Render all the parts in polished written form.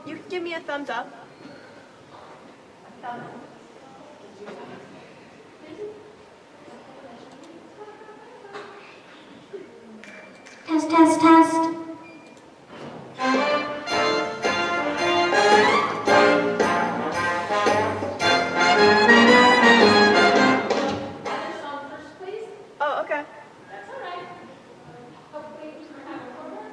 You can give me a thumbs up. Test, test, test. Oh, okay. That's all right. Hopefully you can have a program.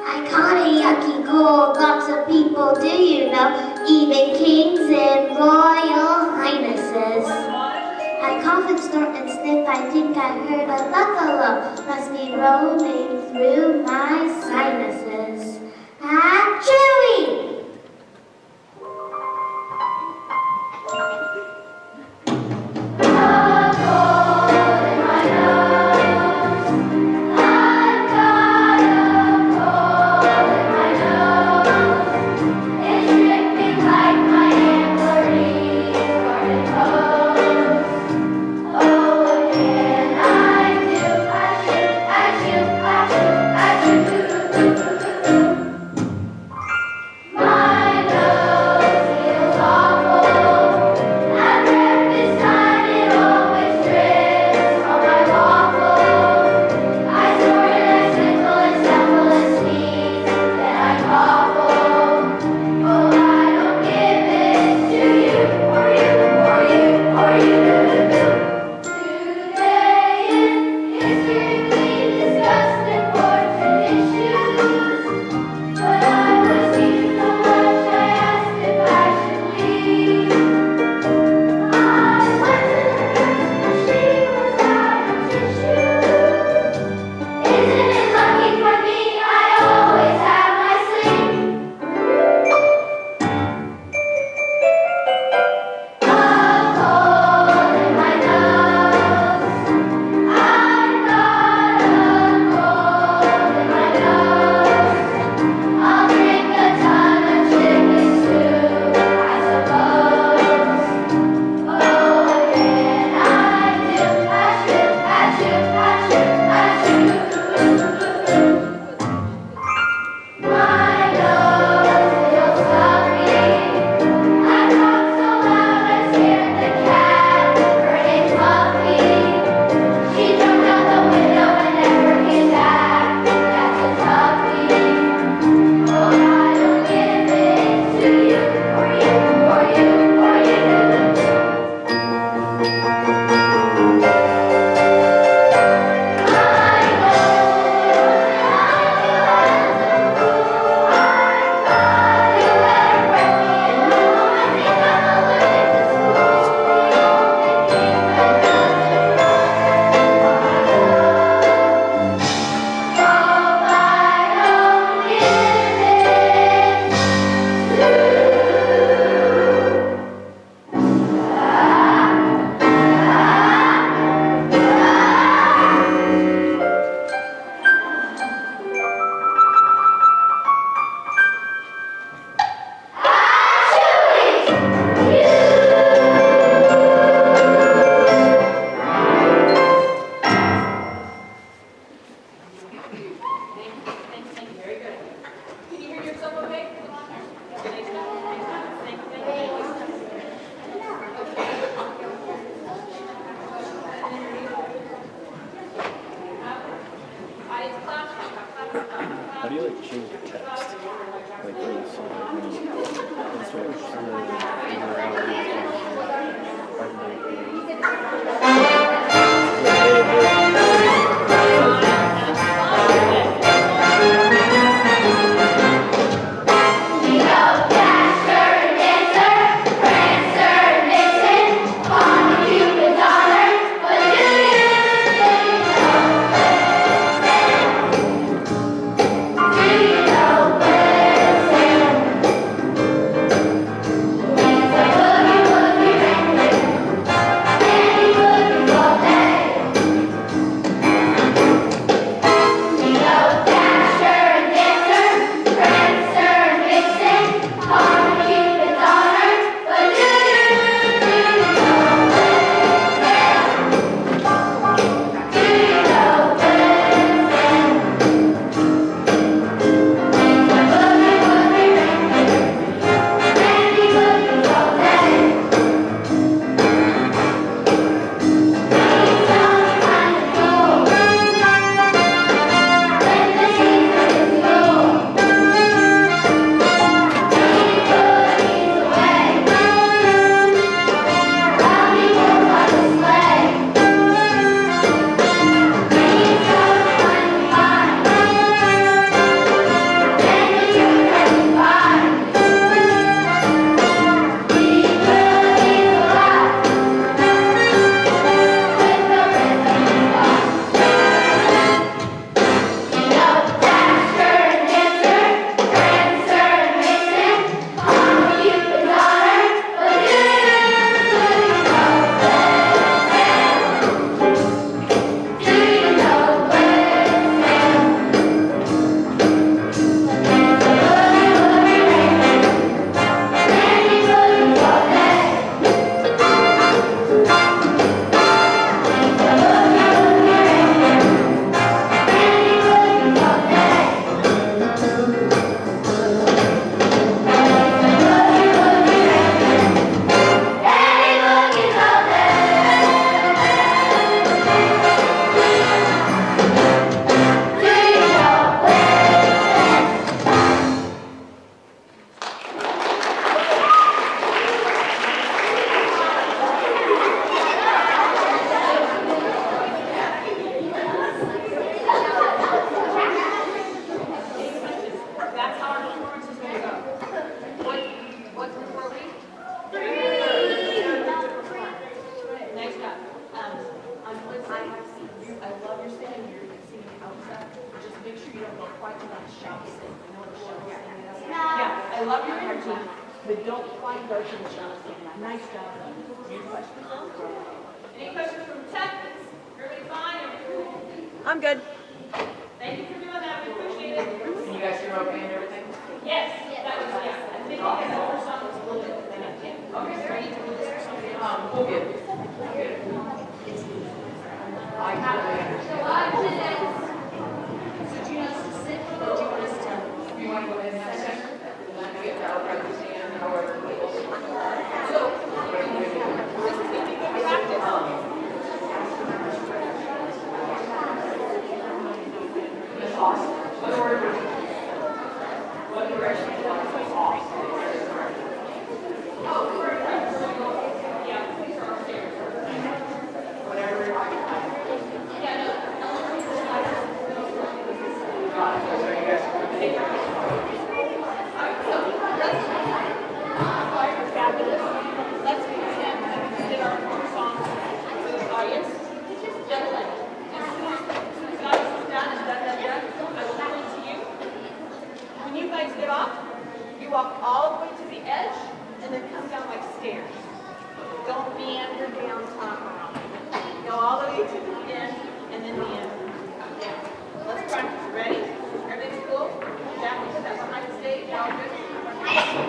I caught a yucky cold, lots of people, do you know? Even kings and royal highnesses. I cough and snort and sniff, I think I heard a buffalo. Must be roaming through my sinuses. Achoo! My change the text. Like when you saw it, and so it's kind of figure I'm good. Thank you for doing that. We appreciate it. Can you guys hear okay and everything? Yes, that was, yeah. I think the first song was a little bit thin. Okay, great. We'll get it. We'll get it. I totally understand. So do you want us to sit or do you want us to? You want to go in that center? And then get that right to stand, however people. So, This is going to be good practice. Miss Austin, what order? What direction do you want to go off? Oh, correct. Yeah, these are upstairs. Whatever. Yeah, no. Got it. So you guys can take it. Fabulous. Let's pretend that we did our first song for the audience. Gentlemen, as soon as the audience is done and done, I will turn to you. When you guys get off, you walk all the way to the edge and then come down like stairs. Don't meander down top. Go all the way to the end and then the end. Yeah. Let's practice. Ready? Everything's cool? Jack, put that behind the stage. All good? Okay.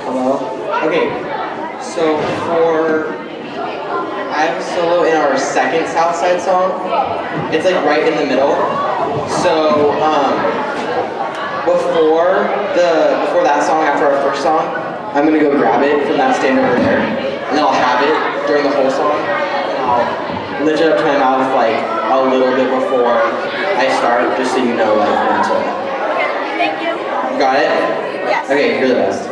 Hello? Okay, so I have a solo in our second Southside song. It's like right in the middle. So before that song, after our first song, I'm gonna go grab it from that stand over there, and then I'll have it during the whole song, and I'll lift it up to my mouth like a little bit before I start, just so you know like when to. Okay, thank you. Got it? Yes. Okay, you're the best.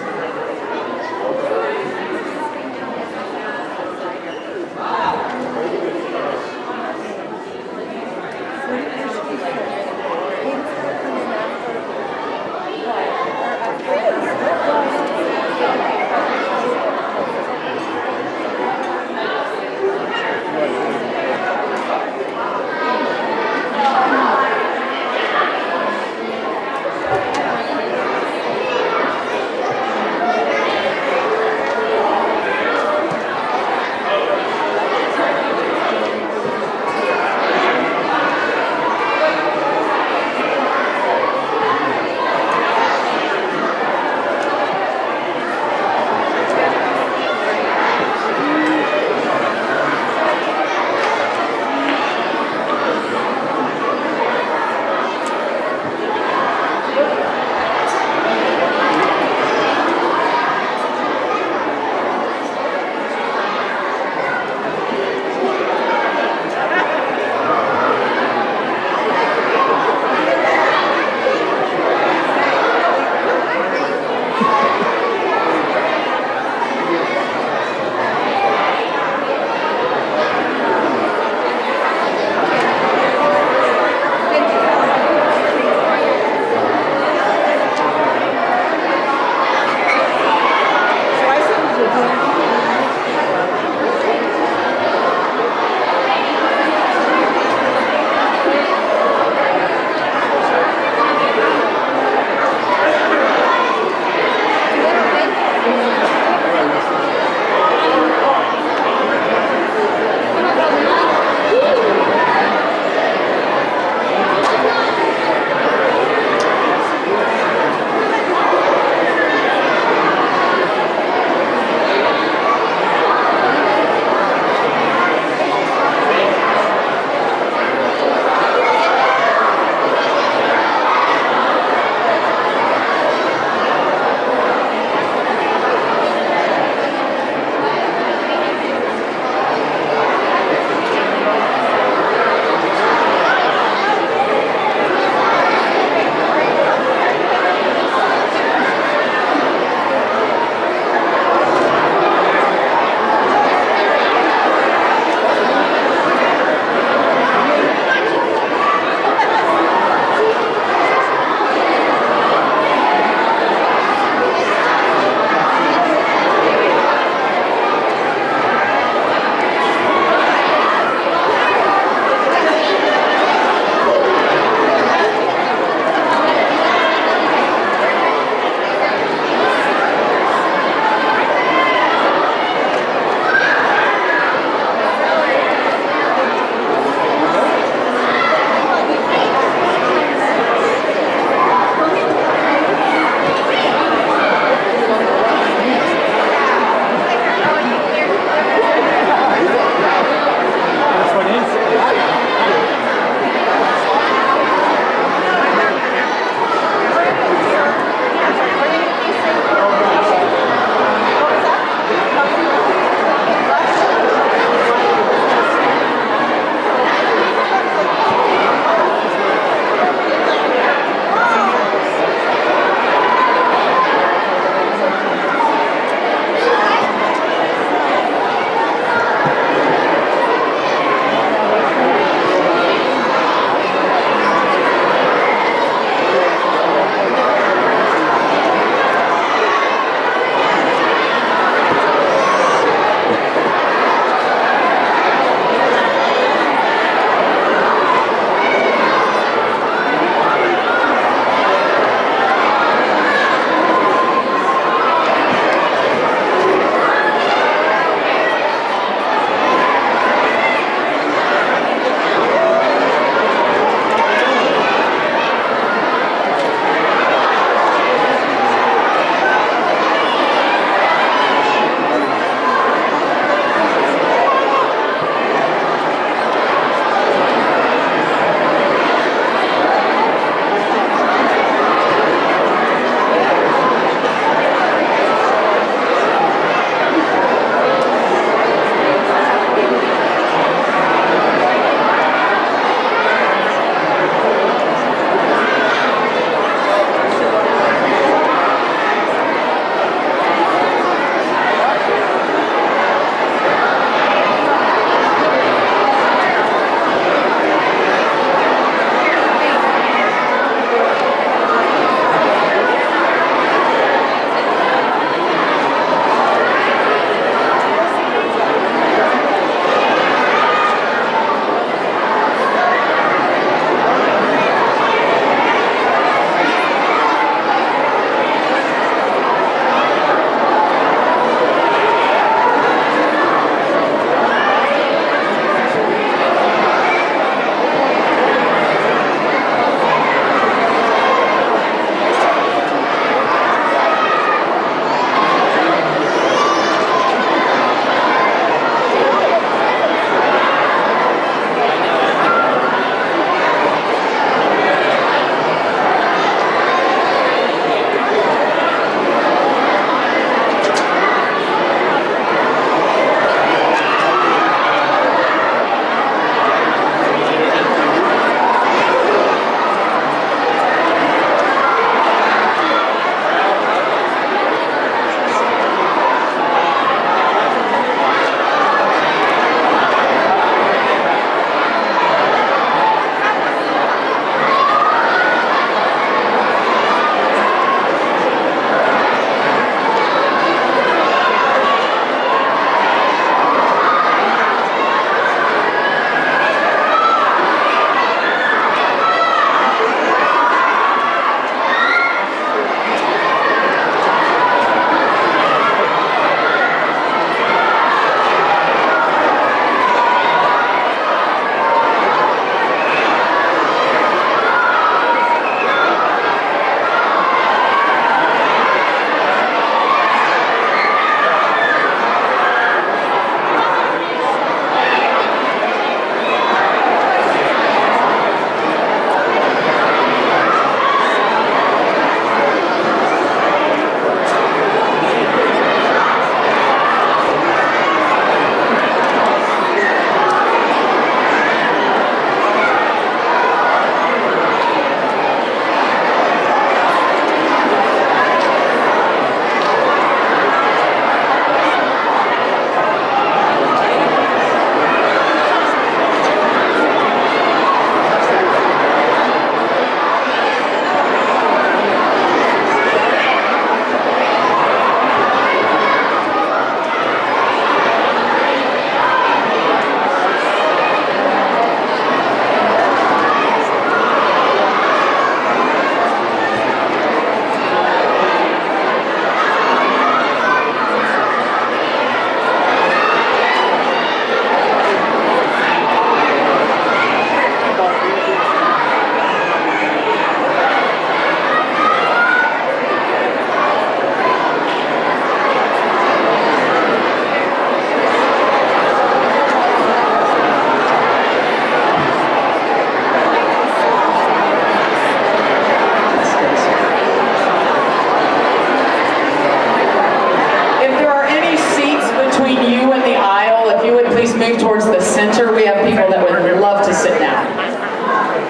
center, we have people that would love to sit down.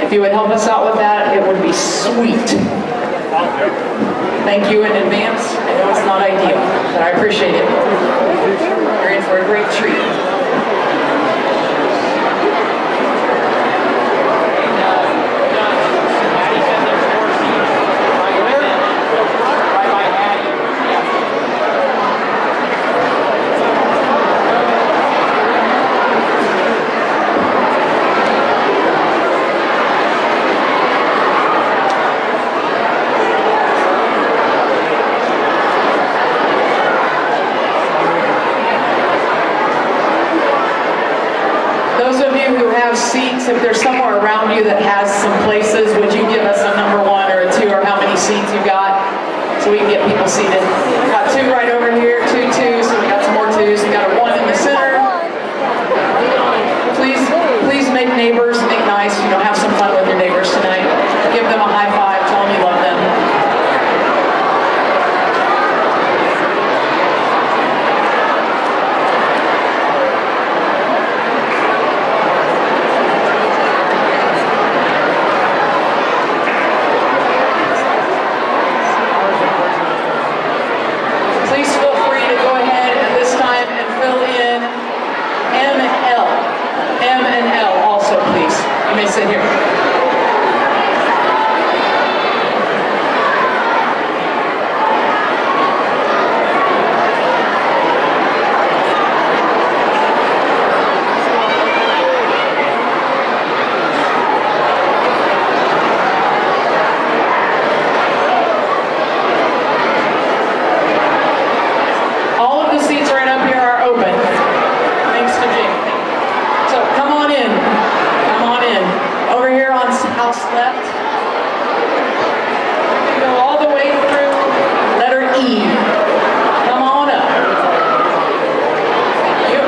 If you would help us out with that, it would be sweet. Thank you in advance. I know it's not ideal, but I appreciate it. You're in for a great treat. Seats, if there's somewhere around you that has some places, would you give us a number 1 or a 2 or how many seats you got so we can get people seated? We got 2 right over here, 2, so we got some more 2s. We got a 1 in the center. Please make neighbors, make nice, have some fun with your neighbors tonight. Give them a high five, tell them you love them. Sit here. All of the seats right up here are open. Thanks to Jamie. So come on in. Come on in. Over here on house left. We go all the way through letter E. Come on up. Thank you.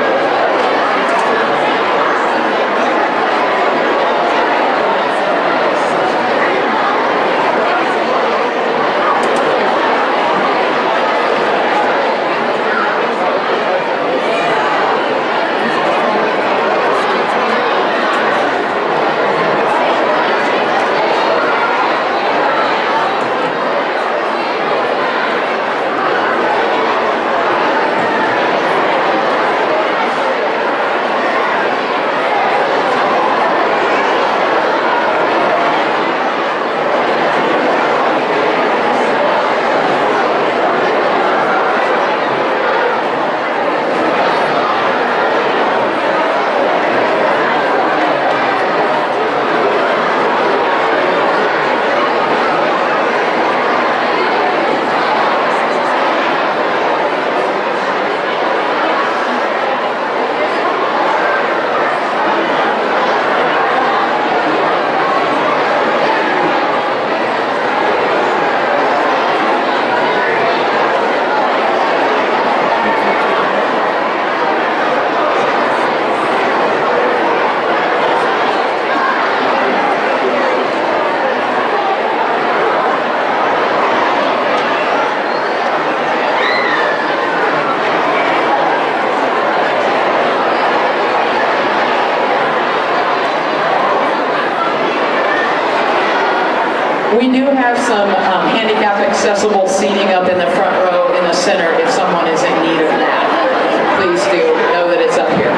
We do have some handicap accessible seating up in the front row in the center if someone is in need of that. Please do know that it's up here.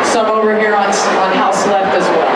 Some over here on house left as well.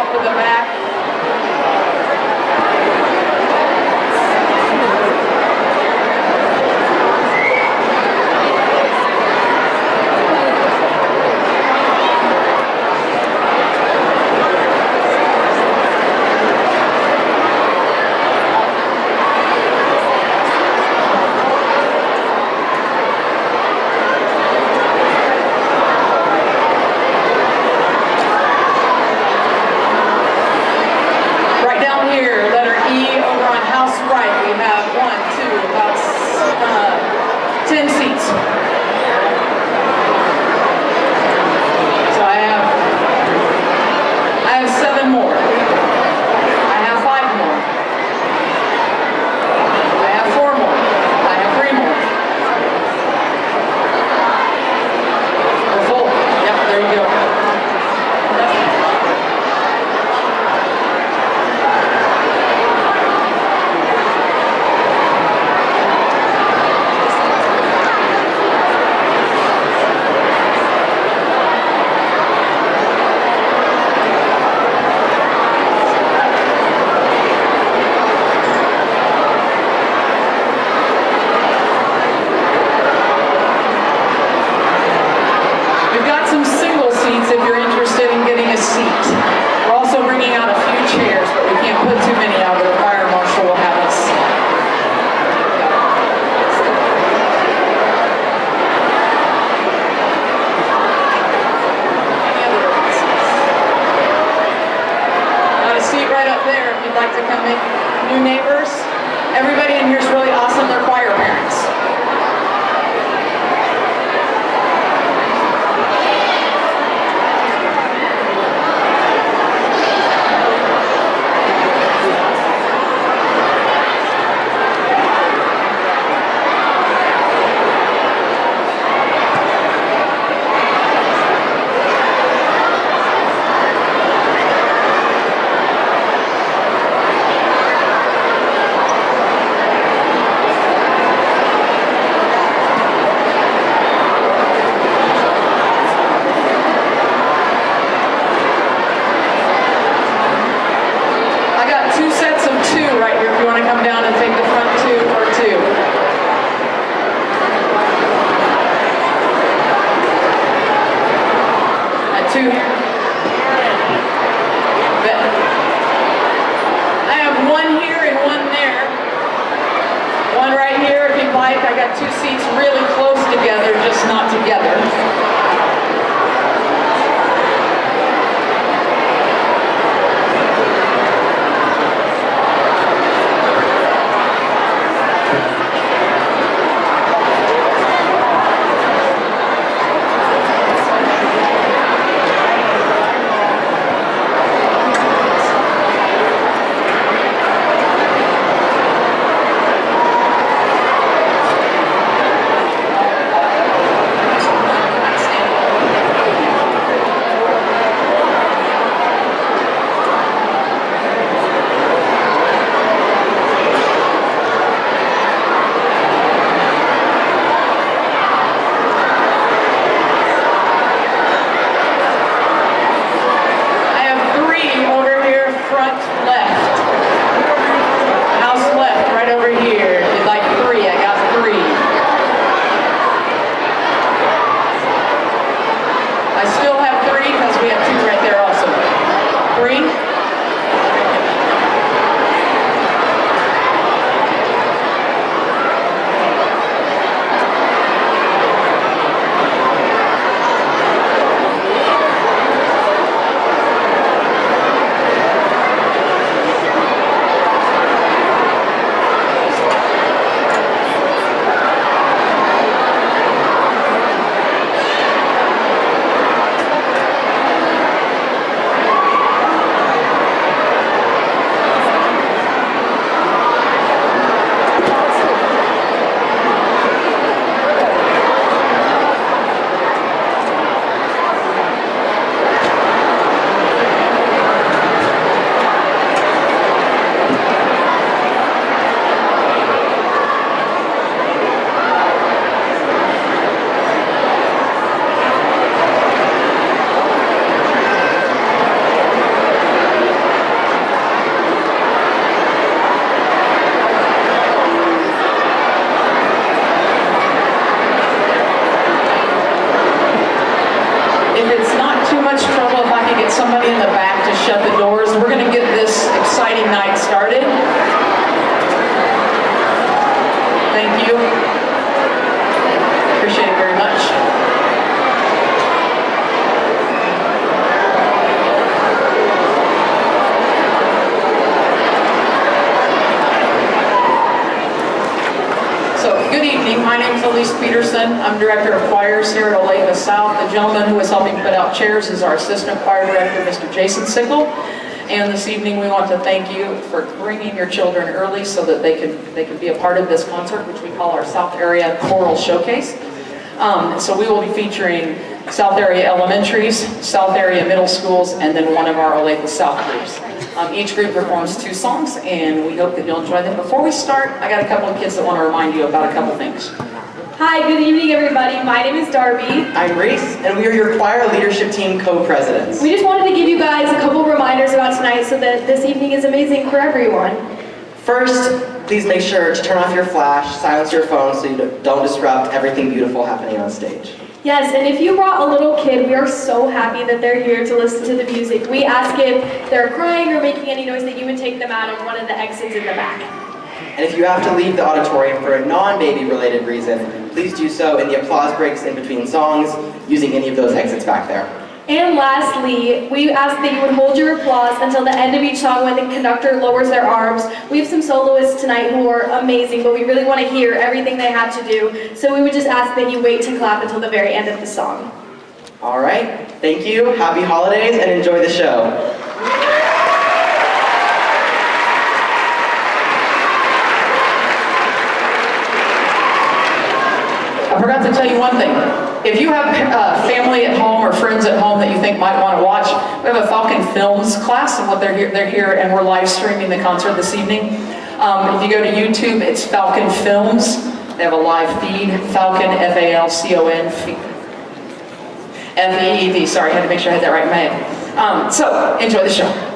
out to the back. Right down here, letter E over on house right, we have 10 seats. So I have 7 more. I have 5 more. I have 4 more. I have 3 more. We're full. Yep, there you go. We've got some single seats if you're interested in getting a seat. We're also bringing out a few chairs, but we can't put too many out, or the fire marshal will have us. Got a seat right up there if you'd like to come make new neighbors. Everybody in here is really awesome. They're choir parents. I got 2 sets of 2 right here if you want to come down and take the front 2 or 2. At 2 here. I have 1 here and 1 there. 1 right here if you'd like. I got 2 seats really close together, just not together. Thank you. Appreciate it very much. So, good evening. My name is Elise Peterson. I'm Director of Choirs here at Olathe South. The gentleman who is helping put out chairs is our Assistant Choir Director, Mr. Jason Sickle. And this evening we want to thank you for bringing your children early so that they can be a part of this concert, which we call our South Area Choral Showcase. So we will be featuring South Area Elementaries, South Area Middle Schools, and then one of our Olathe South groups. Each group performs 2 songs, and we hope that you'll enjoy them. Before we start, I got a couple of kids that want to remind you about a couple things. Hi, good evening, everybody. My name is Darby. I'm Reese, and we are your choir leadership team co-presidents. We just wanted to give you guys a couple reminders about tonight so that this evening is amazing for everyone. First, please make sure to turn off your flash, silence your phone so you don't disrupt everything beautiful happening on stage. Yes, and if you brought a little kid, we are so happy that they're here to listen to the music. We ask if they're crying or making any noise that you would take them out of one of the exits in the back. And if you have to leave the auditorium for a non-baby related reason, please do so in the applause breaks in between songs using any of those exits back there. And lastly, we ask that you would hold your applause until the end of each song when the conductor lowers their arms. We have some soloists tonight who are amazing, but we really want to hear everything they have to do. So we would just ask that you wait to clap until the very end of the song. All right, thank you, happy holidays, and enjoy the show. I forgot to tell you one thing. If you have family at home or friends at home that you think might want to watch, we have a Falcon Films class, and they're here, and we're live streaming the concert this evening. If you go to YouTube, it's Falcon Films. They have a live feed, Falcon, F-A-L-C-O-N, F-E-E-D. Sorry, I had to make sure I had that right in my head. So, enjoy the show.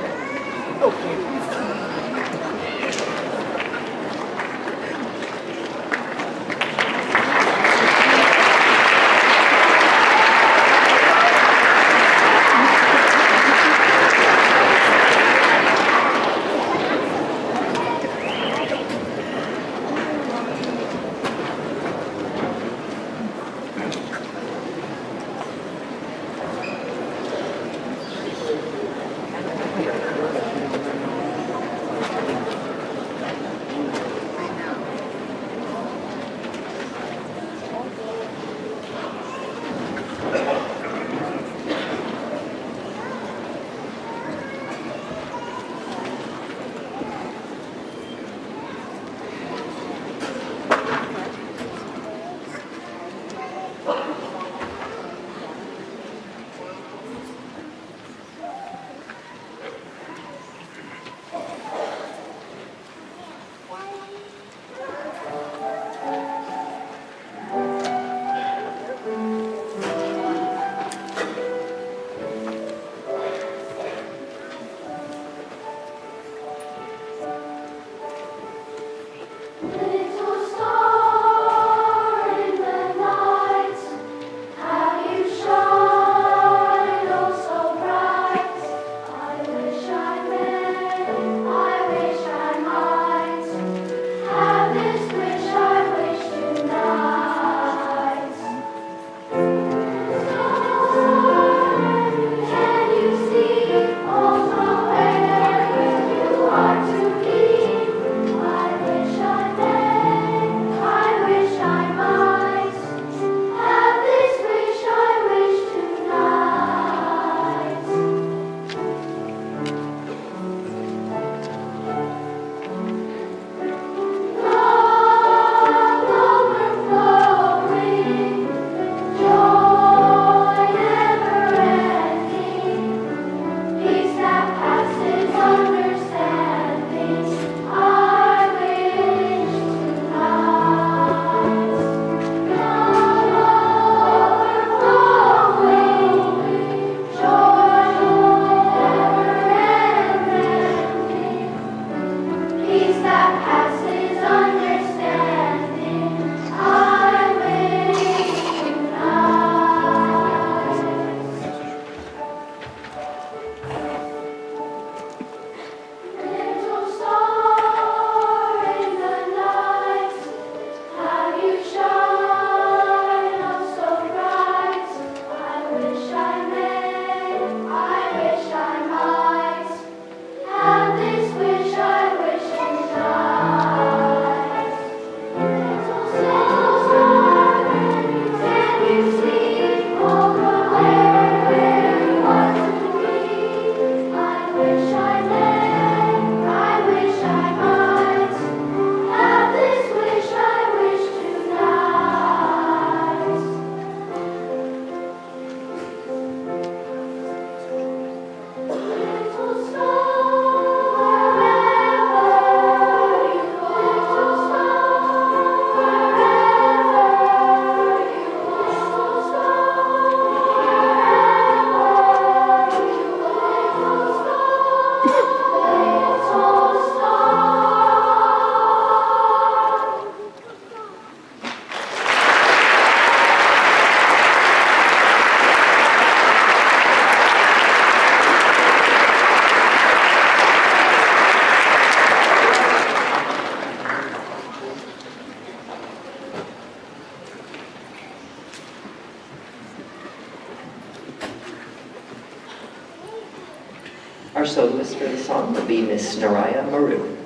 soloist for the song will be Miss Naraya Maru.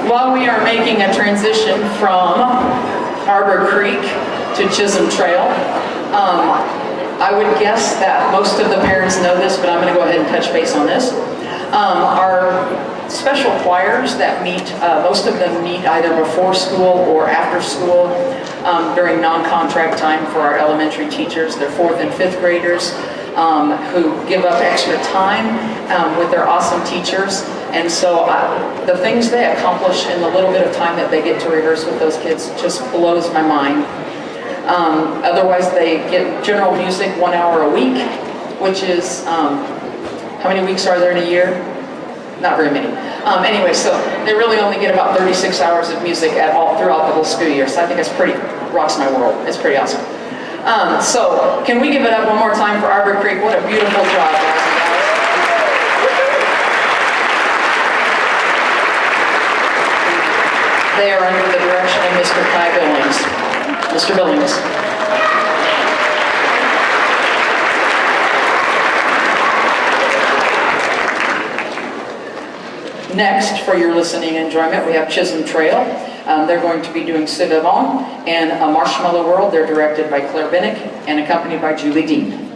While we are making a transition from Arbor Creek to Chism Trail, I would guess that most of the parents know this, but I'm going to go ahead and touch base on this. Our special choirs that meet, most of them meet either before school or after school during non-contract time for our elementary teachers. They're 4th and 5th graders who give up extra time with their awesome teachers. And so the things they accomplish in the little bit of time that they get to rehearse with those kids just blows my mind. Otherwise, they get general music 1 hour a week, which is, how many weeks are there in a year? Not very many. Anyway, so they really only get about 36 hours of music throughout the whole school year. So I think that's rocks my world. It's pretty awesome. So can we give it up one more time for Arbor Creek? What a beautiful job, guys and gals. They are under the direction of Mr. Kai Billings. Mr. Billings. Next, for your listening enjoyment, we have Chism Trail. They're going to be doing Ci Vivant and A Marshmallow World. They're directed by Claire Binnick and accompanied by Julie Dean.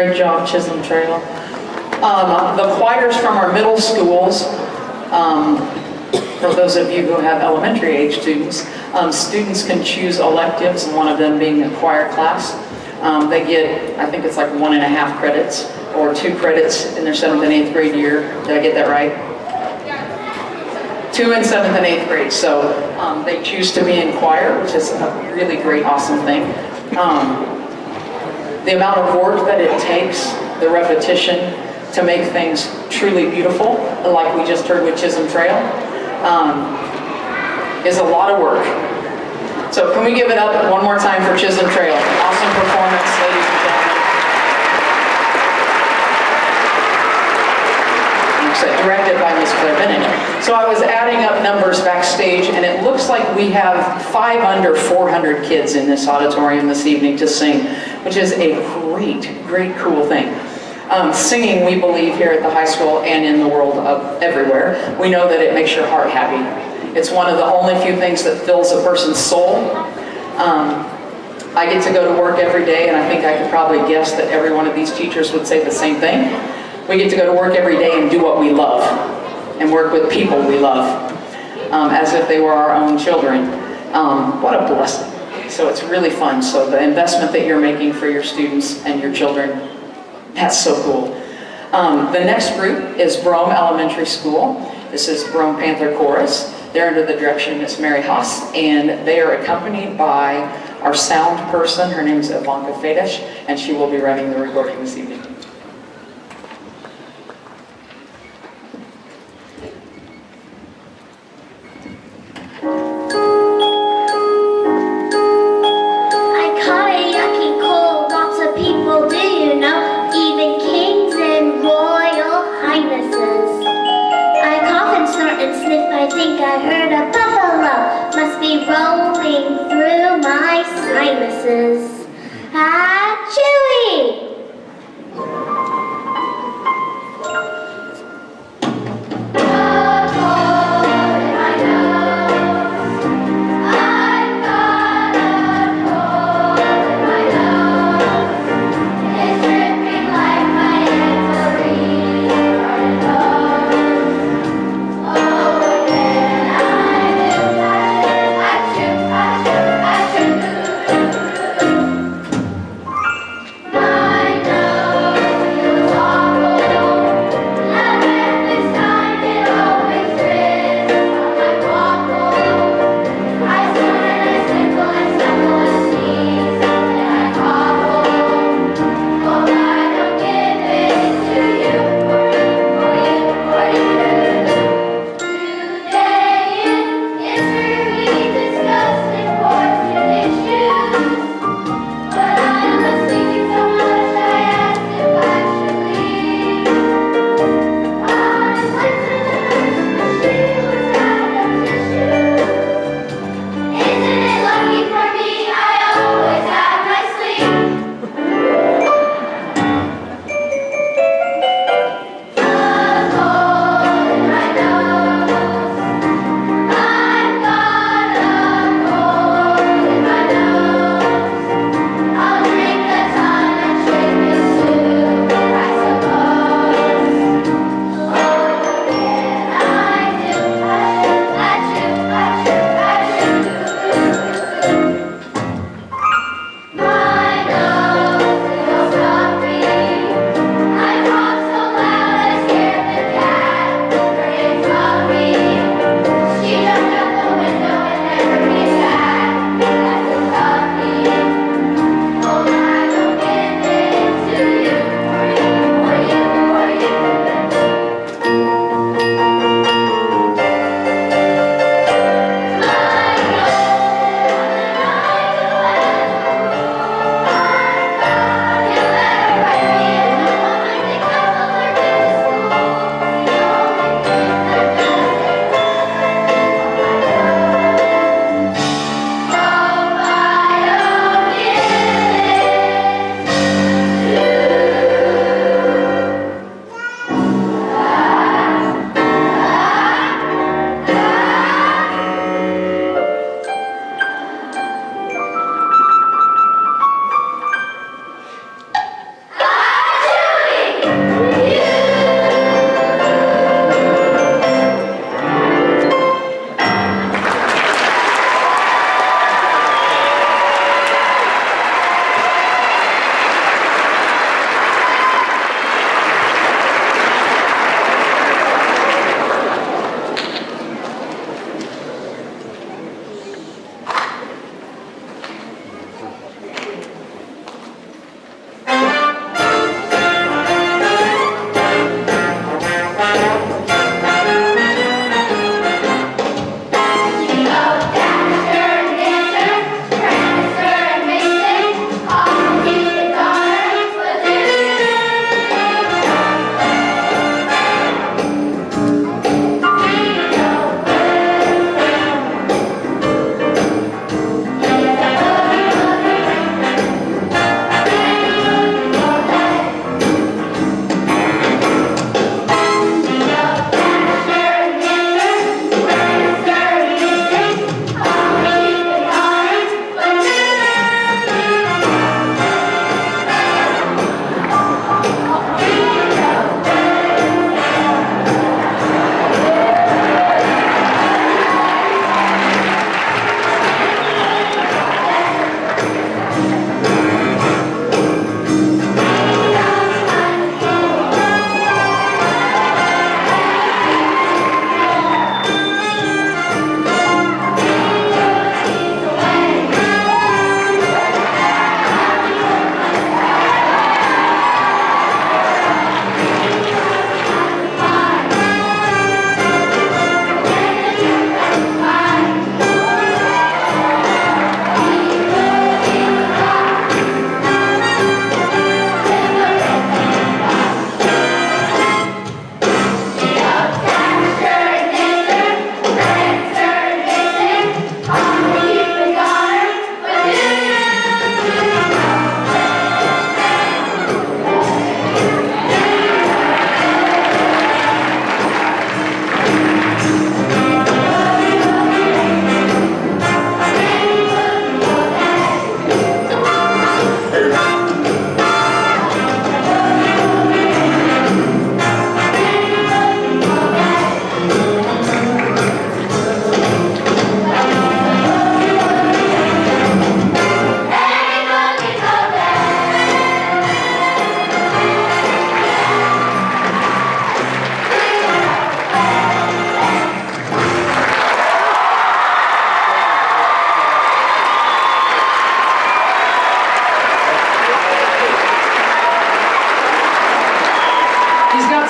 Great job, Chism Trail. The choirs from our middle schools, for those of you who have elementary age students, students can choose electives, one of them being a choir class. They get, I think it's like 1.5 credits or 2 credits in their 7th and 8th grade year. Did I get that right? 2 in 7th and 8th grade. So they choose to be in choir, which is a really great, awesome thing. The amount of work that it takes, the repetition to make things truly beautiful, like we just heard with Chism Trail, is a lot of work. So can we give it up one more time for Chism Trail? Awesome performance, ladies and gentlemen. Directed by Miss Claire Bennett. So I was adding up numbers backstage, and it looks like we have 5 under 400 kids in this auditorium this evening to sing, which is a great, cool thing. Singing, we believe, here at the high school and in the world everywhere, we know that it makes your heart happy. It's one of the only few things that fills a person's soul. I get to go to work every day, and I think I could probably guess that every one of these teachers would say the same thing. We get to go to work every day and do what we love, and work with people we love, as if they were our own children. What a blessing. So it's really fun. So the investment that you're making for your students and your children, that's so cool. The next group is Brougham Elementary School. This is Brougham Panther Chorus. They're under the direction of Miss Mary Haas, and they are accompanied by our sound person. Her name is Ivanka Fedesh, and she will be running the recording this evening. I think I heard a buffalo must be rolling through my sinuses. Chewy!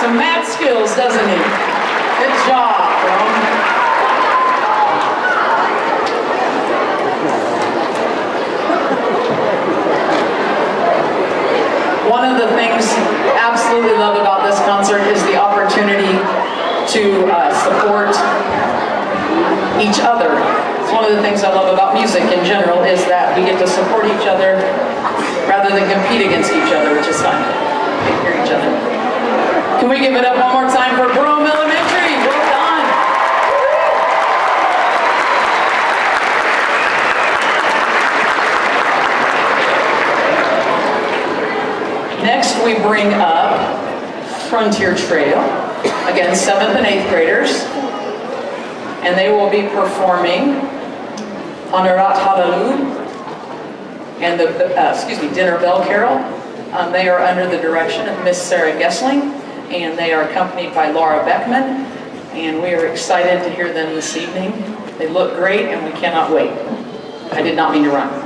some math skills, doesn't he? Good job, Brougham. One of the things I absolutely love about this concert is the opportunity to support each other. It's one of the things I love about music in general is that we get to support each other rather than compete against each other, which is fun. We hear each other. Can we give it up one more time for Brougham Elementary? Well done. Next, we bring up Frontier Trail. Again, 7th and 8th graders. And they will be performing Honorat Hallelujah and the Dinner Bell Carol. They are under the direction of Miss Sarah Gessling, and they are accompanied by Laura Beckman. And we are excited to hear them this evening. They look great, and we cannot wait. I did not mean to run.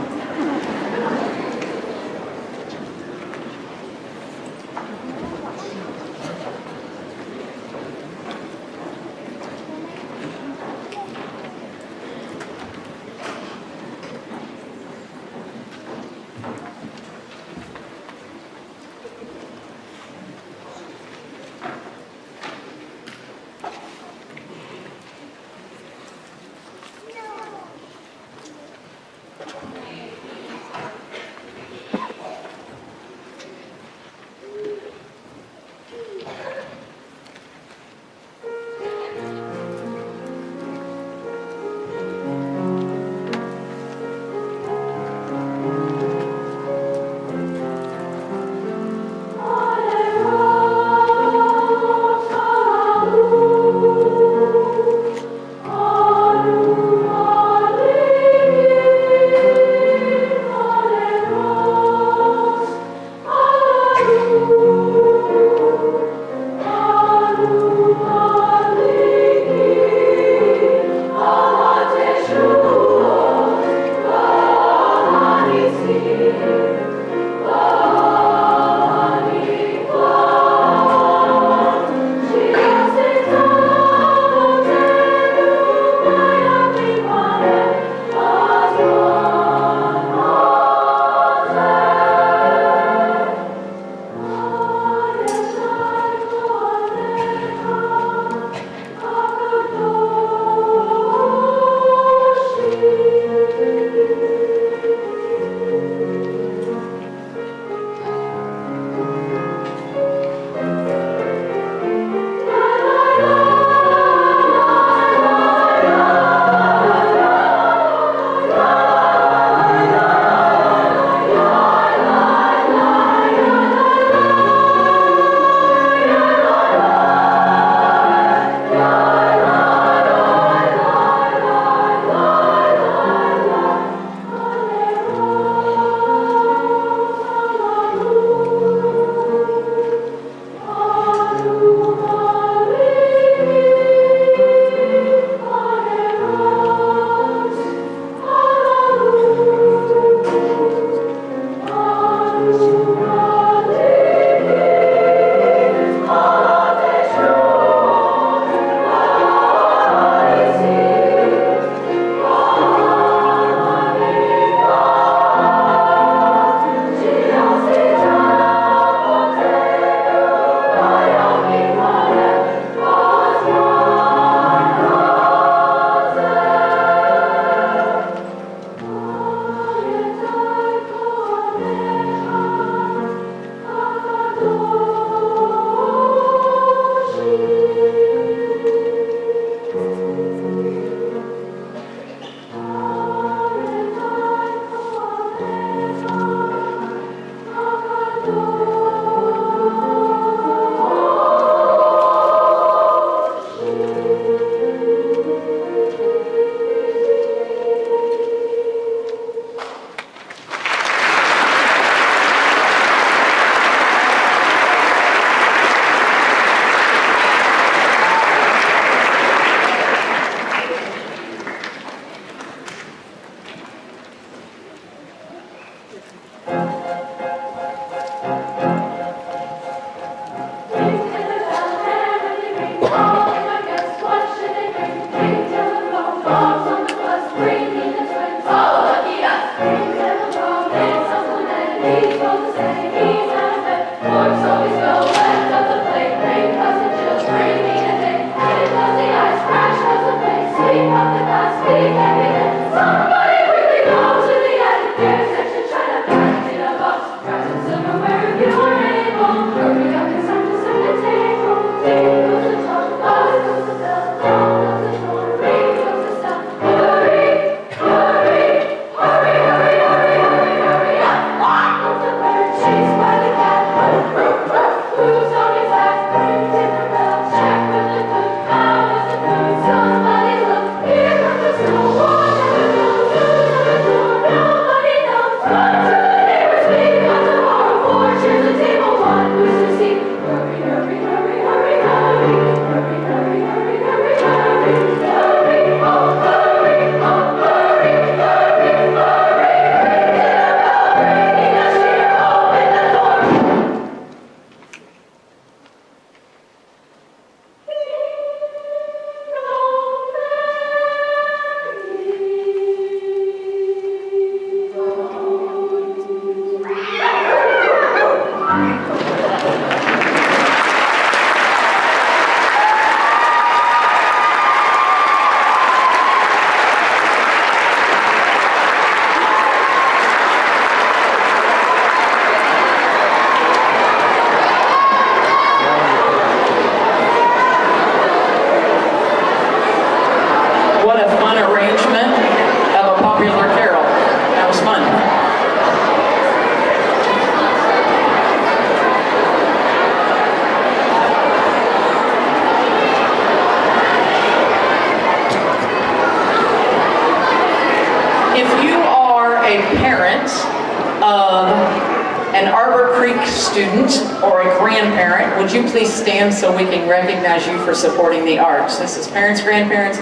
would you please stand so we can recognize you for supporting the arts? This is parents, grandparents,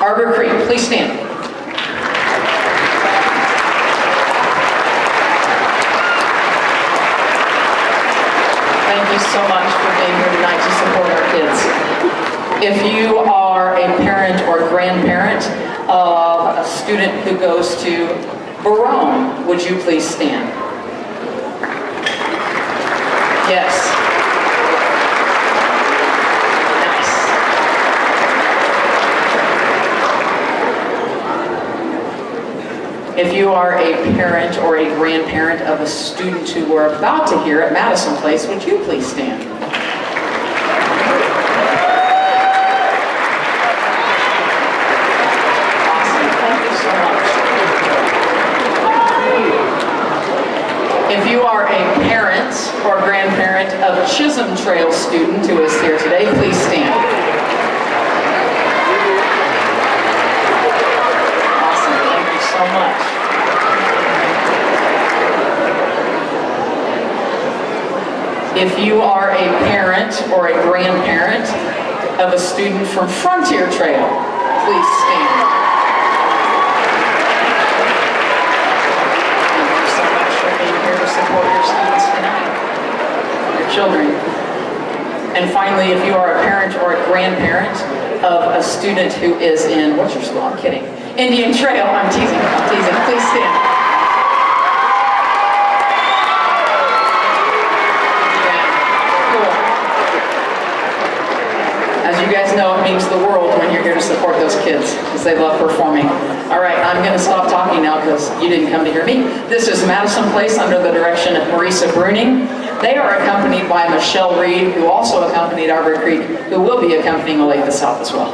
Arbor Creek, please stand. Thank you so much for being here tonight to support our kids. If you are a parent or grandparent of a student who goes to Brougham, would you please stand? Yes. Nice. If you are a parent or a grandparent of a student who we're about to hear at Madison Place, would you please stand? Awesome. Thank you so much. If you are a parent or grandparent of a Chism Trail student who is here today, please stand. Awesome, thank you so much. If you are a parent or a grandparent of a student from Frontier Trail, please stand. Here to support your students tonight, your children. And finally, if you are a parent or a grandparent of a student who is in, what's your school? I'm kidding. Indian Trail, I'm teasing, please stand. Yeah, cool. As you guys know, it means the world when you're here to support those kids, because they love performing. All right, I'm going to stop talking now because you didn't come to hear me. This is Madison Place under the direction of Marisa Bruning. They are accompanied by Michelle Reed, who also accompanied Arbor Creek, who will be accompanying Olathe South as well.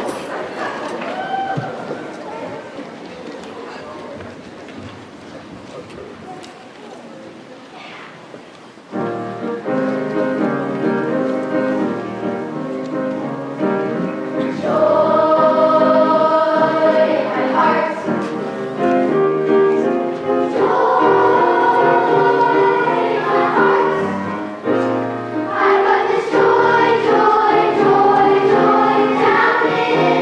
I got this joy, joy, joy, joy down in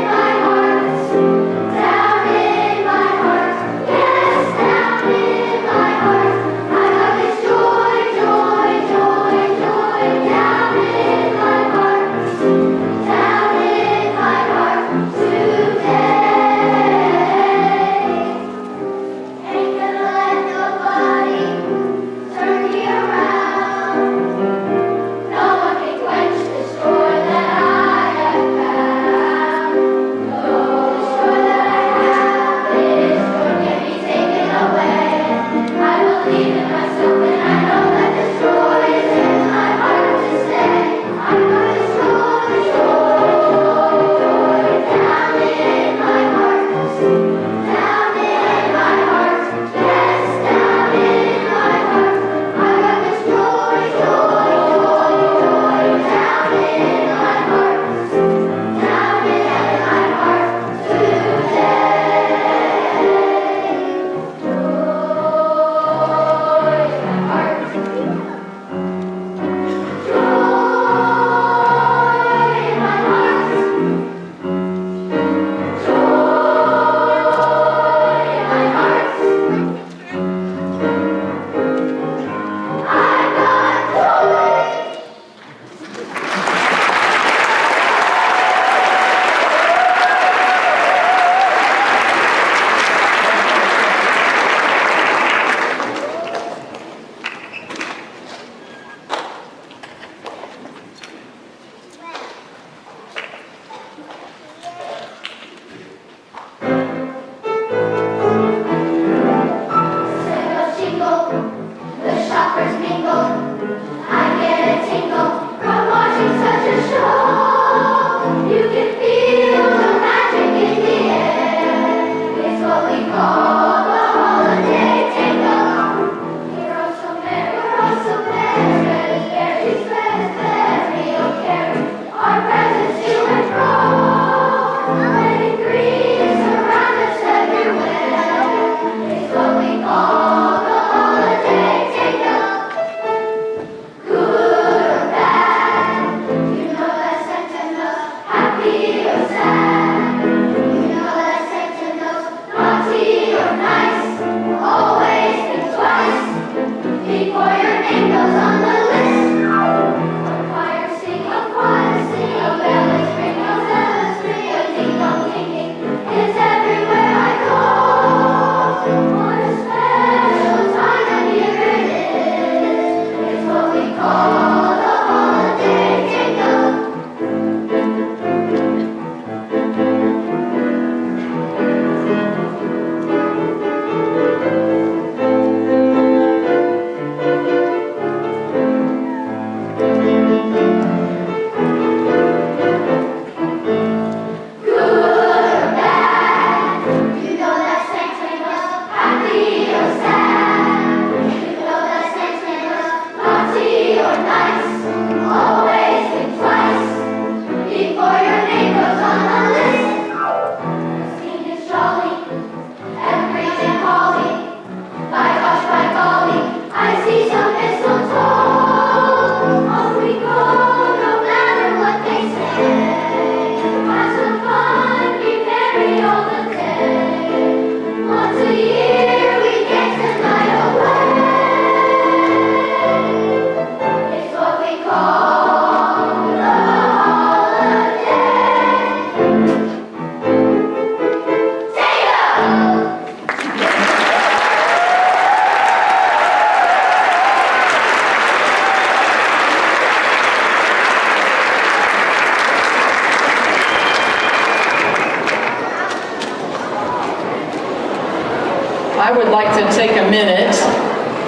I would like to take a minute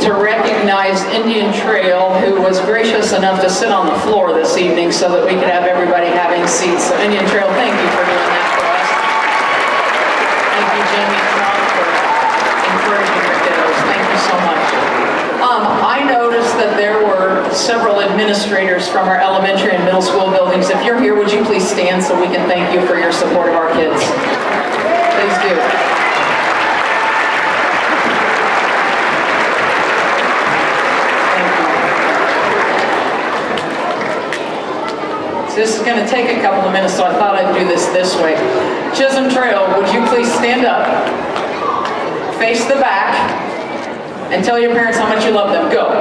to recognize Indian Trail, who was gracious enough to sit on the floor this evening so that we could have everybody having seats. So Indian Trail, thank you for doing that for us. Thank you, Jamie Trump, for encouraging your kiddos. Thank you so much. I noticed that there were several administrators from our elementary and middle school buildings. If you're here, would you please stand so we can thank you for your support of our kids? Please do. So this is going to take a couple of minutes, so I thought I'd do this way. Chism Trail, would you please stand up, face the back, and tell your parents how much you love them. Go.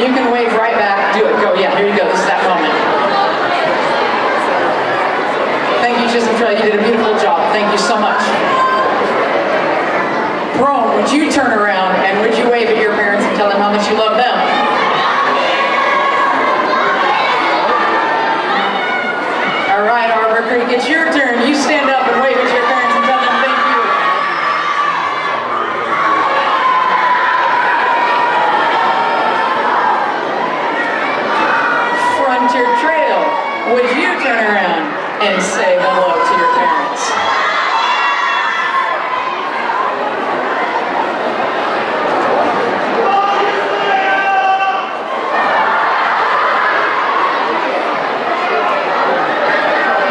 You can wave right back. Do it. Go. Yeah, here you go. This is that moment. Thank you, Chisholm Trail. You did a beautiful job. Thank you so much. Brougham, would you turn around and would you wave at your parents and tell them how much you love them? All right, Arbor Creek, it's your turn. You stand up and wave at your parents and tell them thank you. Frontier Trail, would you turn around and say hello to your parents?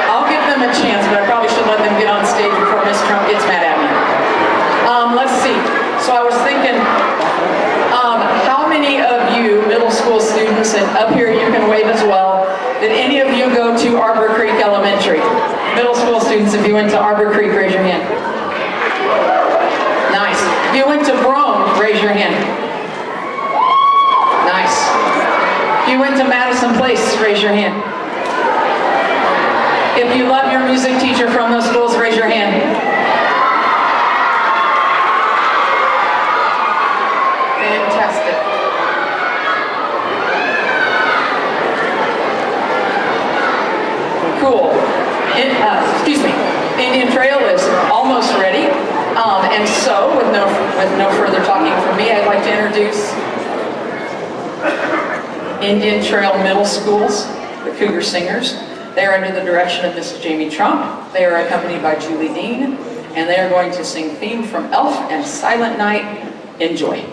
I'll give them a chance, but I probably should let them get on stage before Miss Trump gets mad at me. Let's see. So I was thinking, how many of you middle school students, and up here you can wave as well, did any of you go to Arbor Creek Elementary? Middle school students, if you went to Arbor Creek, raise your hand. Nice. If you went to Brougham, raise your hand. Nice. If you went to Madison Place, raise your hand. If you love your music teacher from those schools, raise your hand. Fantastic. Cool. Indian Trail is almost ready. And so, with no further talking from me, I'd like to introduce Indian Trail Middle Schools, the Cougar Singers. They are under the direction of Mrs. Jamie Trump. They are accompanied by Julie Dean, and they are going to sing theme from Elf and Silent Night. Enjoy.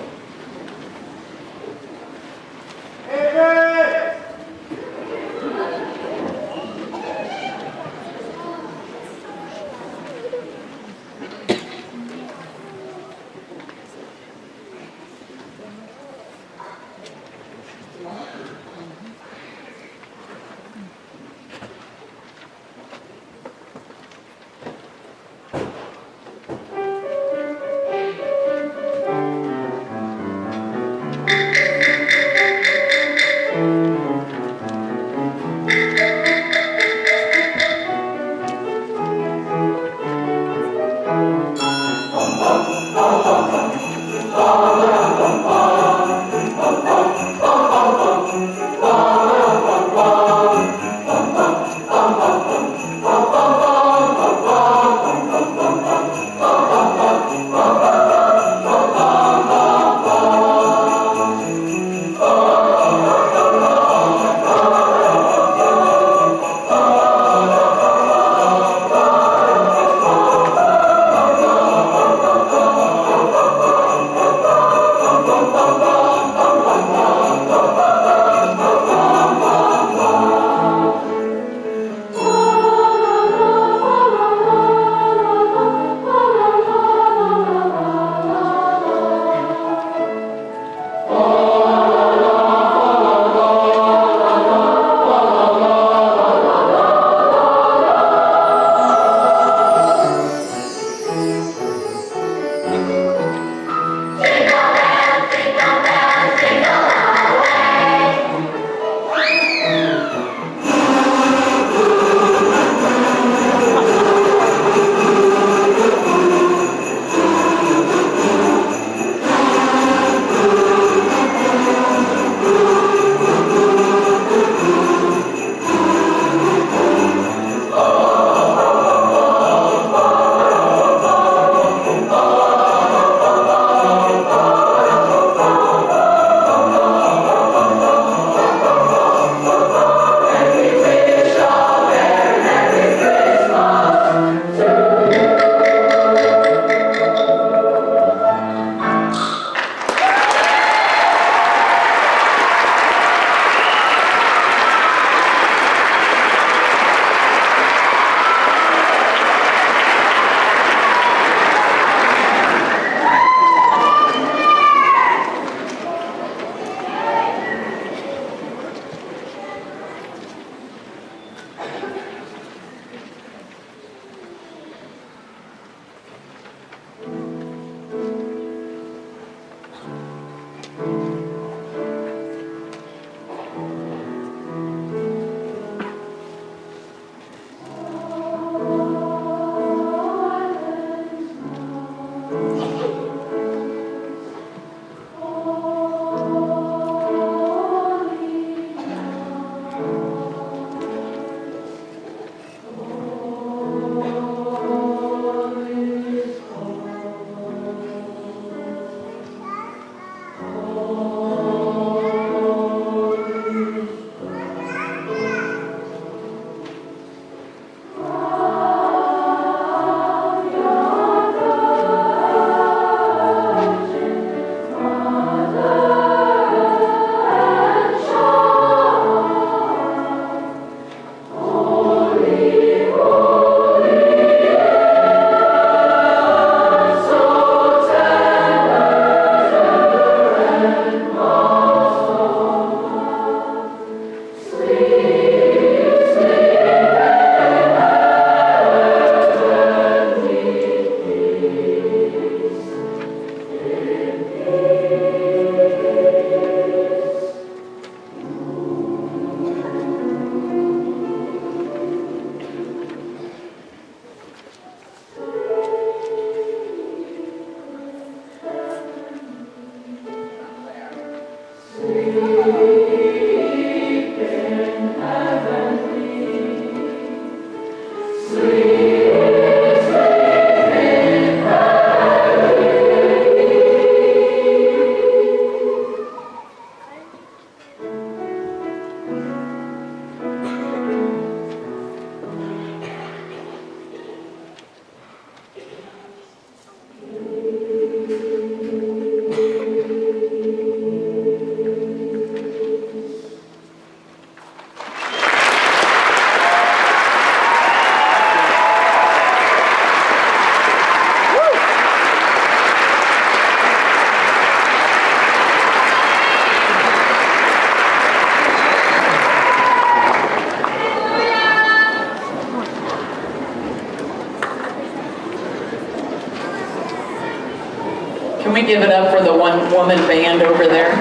Can we give it up for the one-woman band over there? If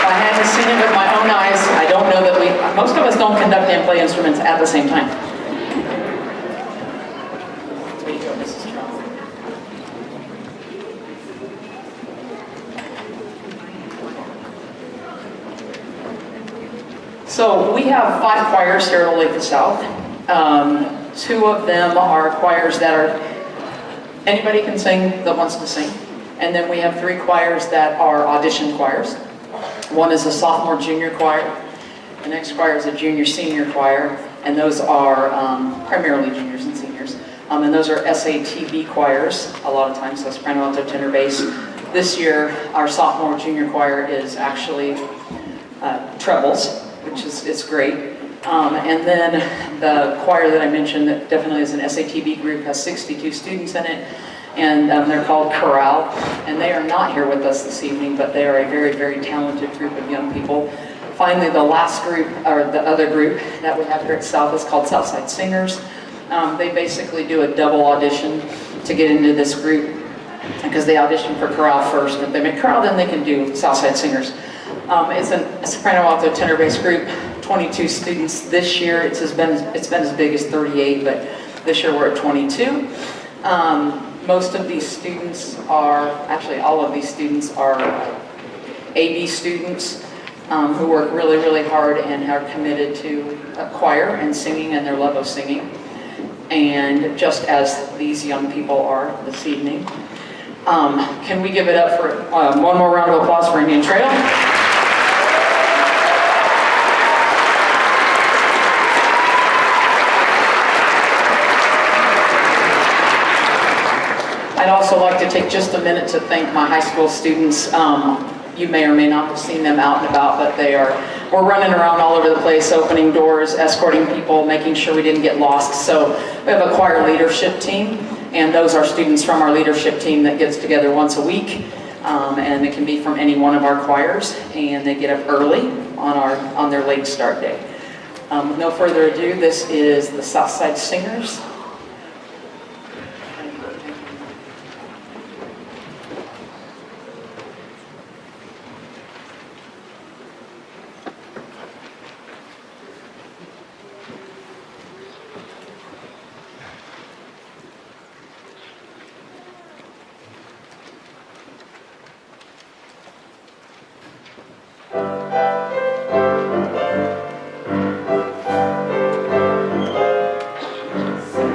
I had to sing it with my own eyes, I don't know that most of us don't conduct and play instruments at the same time. There you go, Mrs. Choral. So we have 5 choirs here at Olathe South. 2 of them are choirs that are, anybody can sing that wants to sing. And then we have 3 choirs that are audition choirs. One is a sophomore junior choir. The next choir is a junior senior choir. And those are primarily juniors and seniors. And those are SATB choirs a lot of times, so soprano, alto, tenor, bass. This year, our sophomore junior choir is actually trebles, which is great. And then the choir that I mentioned that definitely is an SATB group has 62 students in it, and they're called Choral. And they are not here with us this evening, but they are a very, very talented group of young people. Finally, the last group, or the other group that we have here at South is called Southside Singers. They basically do a double audition to get into this group because they audition for Choral first. If they make Choral, then they can do Southside Singers. It's a soprano, alto, tenor, bass group. 22 students this year. It's been as big as 38, but this year we're at 22. Most of these students are, actually all of these students are AB students who work really, really hard and are committed to choir and singing and their love of singing. And just as these young people are this evening. Can we give it up for one more round of applause for Indian Trail? I'd also like to take just a minute to thank my high school students. You may or may not have seen them out and about, but we're running around all over the place, opening doors, escorting people, making sure we didn't get lost. So we have a choir leadership team, and those are students from our leadership team that gets together once a week. And it can be from any one of our choirs, and they get up early on their late start day. With no further ado, this is the Southside Singers. Sing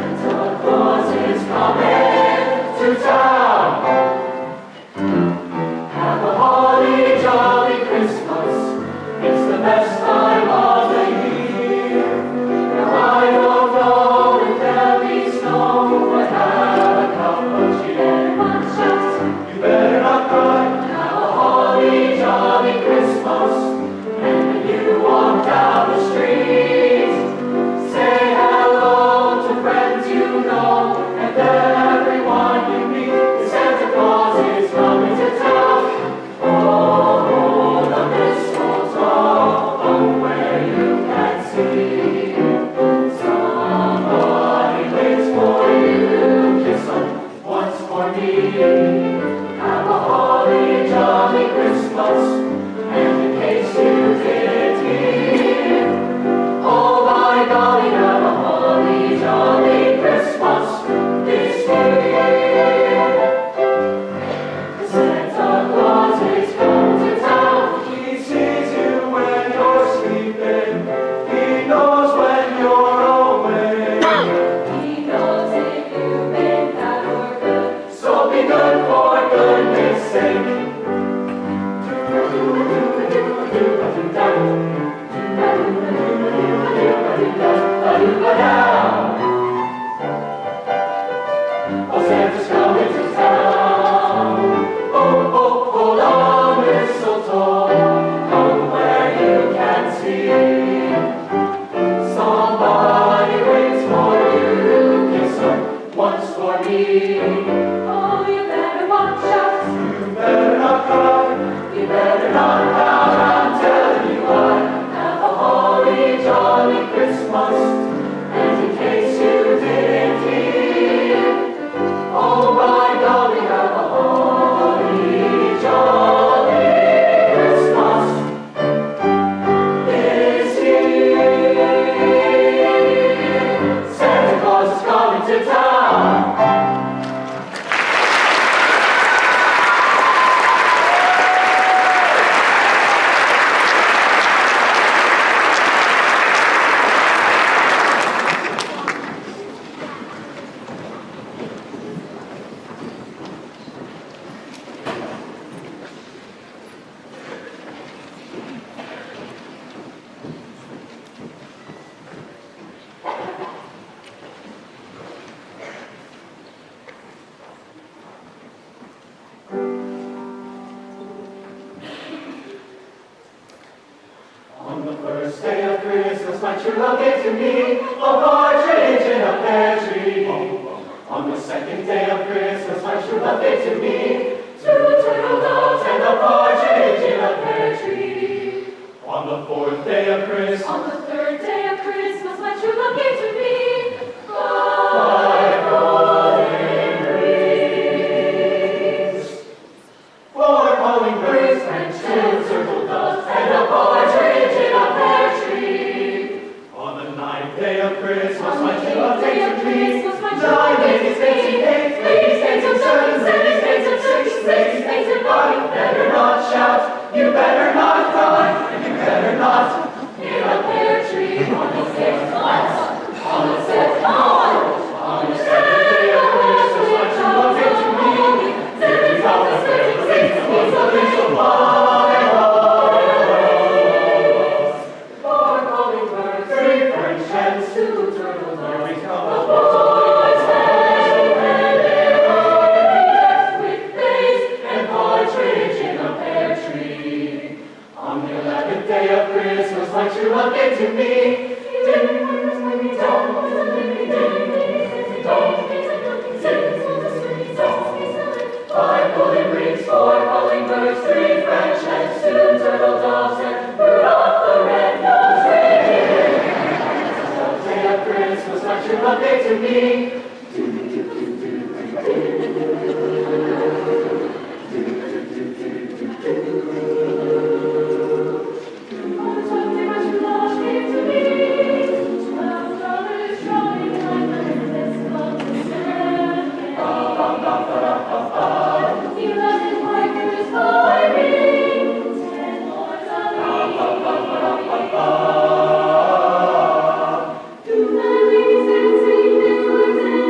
Do my wings and sing the words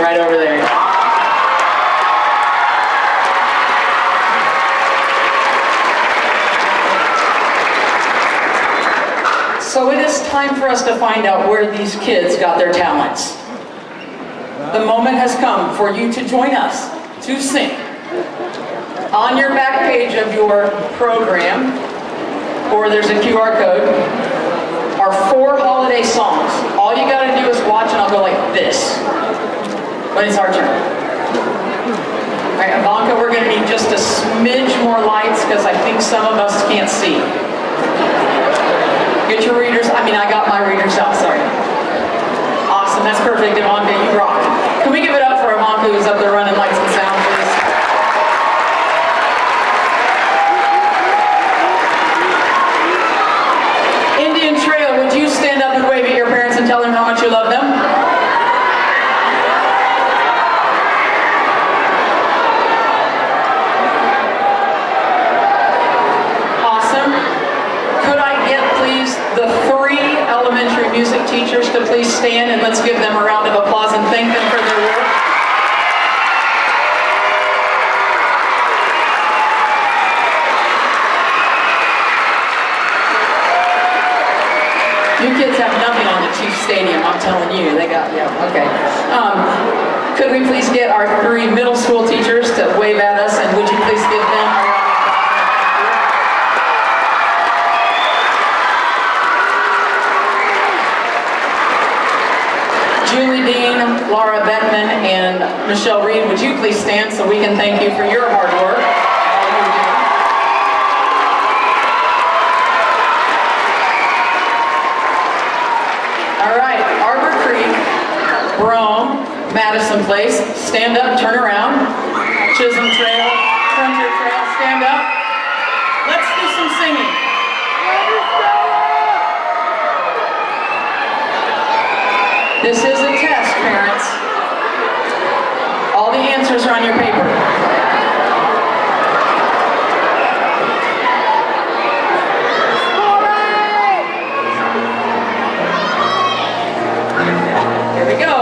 right over there. So it is time for us to find out where these kids got their talents. The moment has come for you to join us to sing. On your back page of your program, or there's a QR code, are 4 holiday songs. All you gotta do is watch and I'll go like this when it's our turn. All right, Ivanka, we're gonna need just a smidge more lights because I think some of us can't see. Get your readers, I got my readers out, sorry. Awesome, that's perfect, Ivanka, you rock. Can we give it up for Ivanka who's up there running lights and sound, please? Indian Trail, would you stand up and wave at your parents and tell them how much you love them? Awesome. Could I get, please, the 3 elementary music teachers to please stand and let's give them a round of applause and thank them for their work. You kids have nothing on the Chiefs Stadium, I'm telling you. They got, yeah, okay. Could we please get our 3 middle school teachers to wave at us, and would you please give them a round of applause? Julie Dean, Laura Beckman, and Michelle Reed, would you please stand so we can thank you for your hard work? All right, Arbor Creek, Brougham, Madison Place, stand up, turn around. Chism Trail, Frontier Trail, stand up. Let's do some singing. This is a test, parents. All the answers are on your paper. Here we go.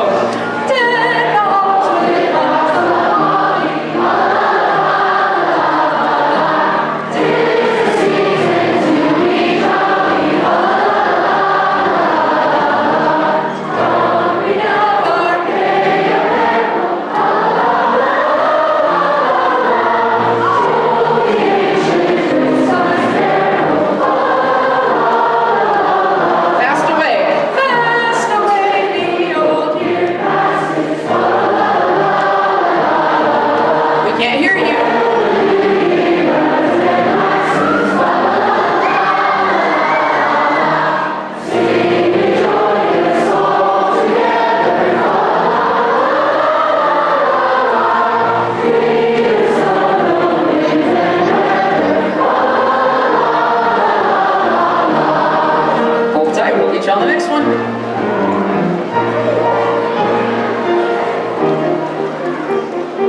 On the next one.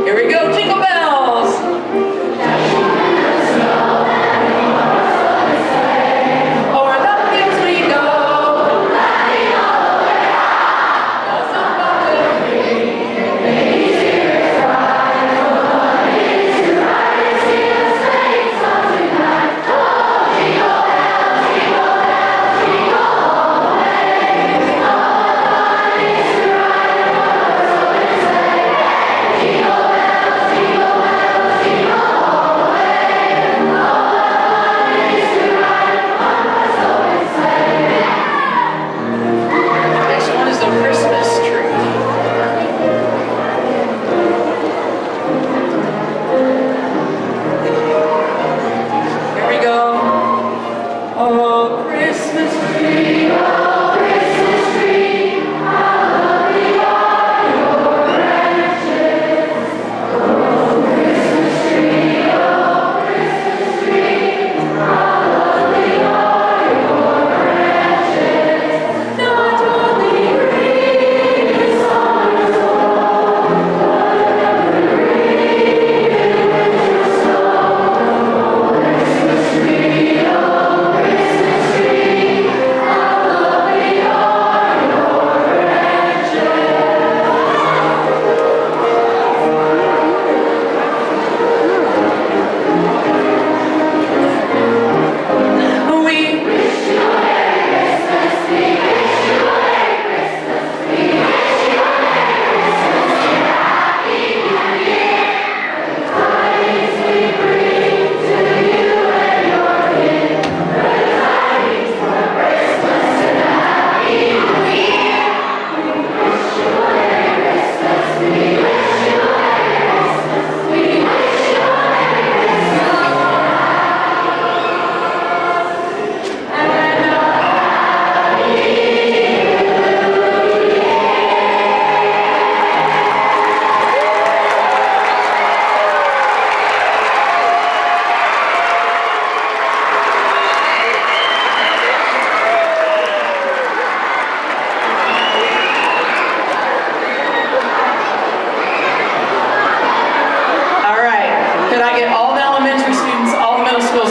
Here we go, jingle bells. O'er the fields we go.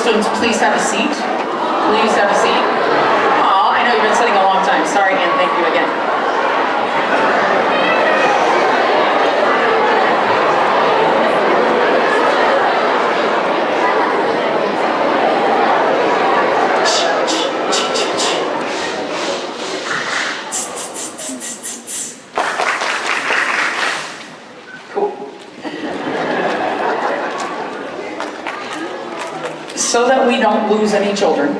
students please have a seat? Please have a seat. Aw, I know you've been sitting a long time. Sorry, and thank you again. So that we don't lose any children,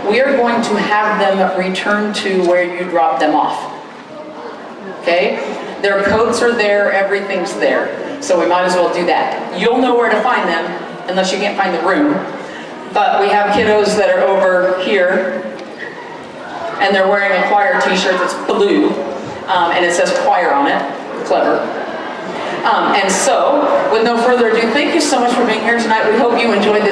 we are going to have them return to where you dropped them off. Okay? Their coats are there, everything's there. So we might as well do that. You'll know where to find them, unless you can't find the room. But we have kiddos that are over here, and they're wearing a choir t-shirt that's blue, and it says choir on it. Clever. And so, with no further ado, thank you so much for being here tonight. We hope you enjoyed this.